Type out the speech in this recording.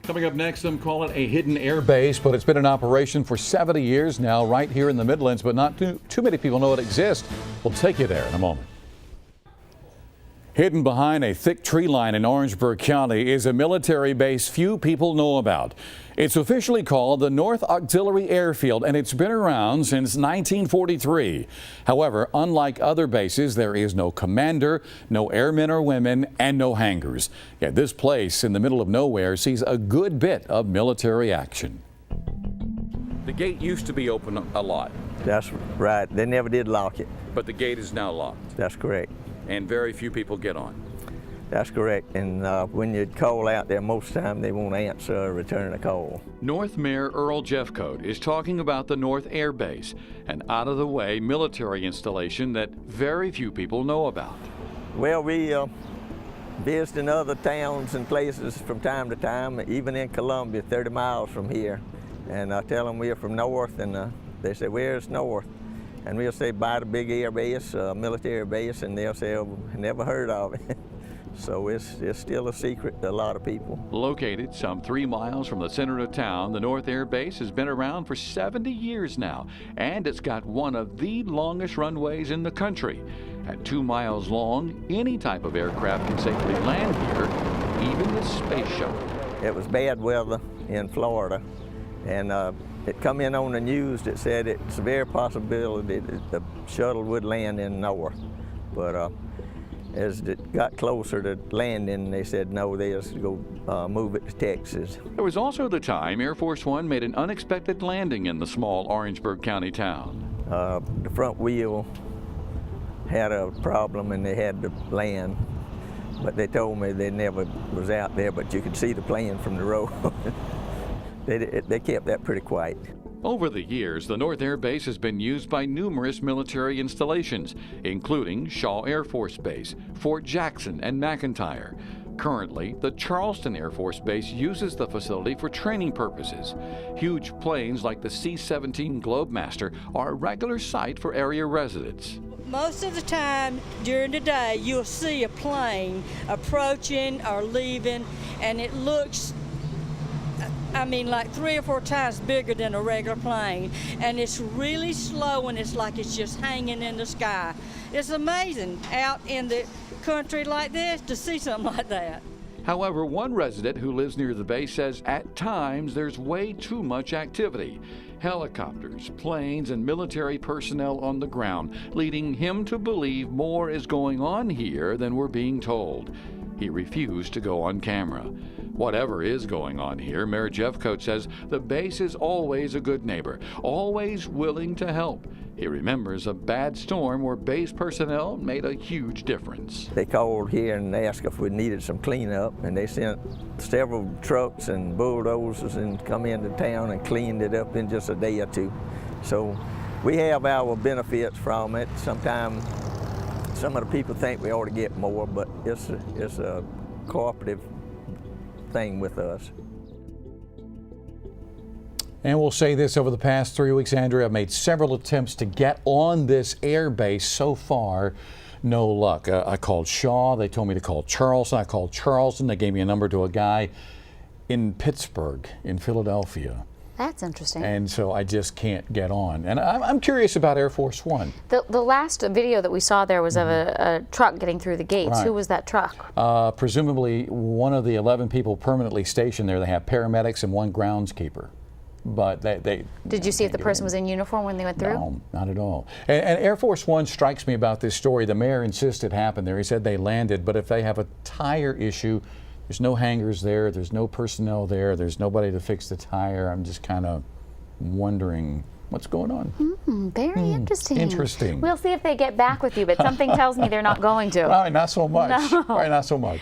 Coming up next, some call it a hidden air base, but it's been in operation for 70 years now right here in the Midlands, but not too many people know it exists. We'll take you there in a moment. Hidden behind a thick tree line in Orangeburg County is a military base few people know about. It's officially called the North Auxiliary Airfield, and it's been around since 1943. However, unlike other bases, there is no commander, no airmen or women, and no hangars. Yet this place in the middle of nowhere sees a good bit of military action. The gate used to be open a lot. That's right. They never did lock it. But the gate is now locked. That's correct. And very few people get on. That's correct. And when you call out there, most of the time they won't answer or return a call. North Mayor Earl Jeffcoat is talking about the North Air Base, an out-of-the-way military installation that very few people know about. Well, we visiting other towns and places from time to time, even in Columbia, 30 miles from here. And I tell them we're from North, and they say, where's North? And we'll say, by the big air base, military base, and they'll say, oh, never heard of it. So it's still a secret to a lot of people. Located some 3 miles from the center of town, the North Air Base has been around for 70 years now, and it's got one of the longest runways in the country. At 2 miles long, any type of aircraft can safely land here, even the space shuttle. It was bad weather in Florida, and it come in on the news that said it's a very possibility that the shuttle would land in North. But as it got closer to landing, they said no, they just go move it to Texas. There was also the time Air Force One made an unexpected landing in the small Orangeburg County town. The front wheel had a problem and they had to land. But they told me they never was out there, but you could see the plane from the road. They kept that pretty quiet. Over the years, the North Air Base has been used by numerous military installations, including Shaw Air Force Base, Fort Jackson, and McEntire. Currently, the Charleston Air Force Base uses the facility for training purposes. Huge planes like the C-17 Globemaster are a regular sight for area residents. Most of the time during the day, you'll see a plane approaching or leaving, and it looks like 3 or 4 times bigger than a regular plane, and it's really slow, and it's like it's just hanging in the sky. It's amazing out in the country like this to see something like that. However, one resident who lives near the base says at times there's way too much activity. Helicopters, planes, and military personnel on the ground, leading him to believe more is going on here than we're being told. He refused to go on camera. Whatever is going on here, Mayor Jeffcoat says the base is always a good neighbor, always willing to help. He remembers a bad storm where base personnel made a huge difference. They called here and asked if we needed some cleanup, and they sent several trucks and bulldozers and come into town and cleaned it up in just a day or two. So we have our benefits from it. Sometimes some of the people think we ought to get more, but it's a cooperative thing with us. And we'll say this, over the past 3 weeks, Andrea, I've made several attempts to get on this air base. So far, no luck. I called Shaw. They told me to call Charleston. I called Charleston. They gave me a number to a guy in Pittsburgh, in Philadelphia. That's interesting. And so I just can't get on. And I'm curious about Air Force One. The last video that we saw there was of a truck getting through the gates. Right. Who was that truck? Presumably one of the 11 people permanently stationed there. They have paramedics and one groundskeeper. But they Did you see if the person was in uniform when they went through? No, not at all. And Air Force One strikes me about this story. The mayor insists it happened there. He said they landed, but if they have a tire issue, there's no hangars there, there's no personnel there, there's nobody to fix the tire. I'm just kind of wondering what's going on. Very interesting. Interesting. We'll see if they get back with you, but something tells me they're not going to. All right, not so much. No. All right, not so much.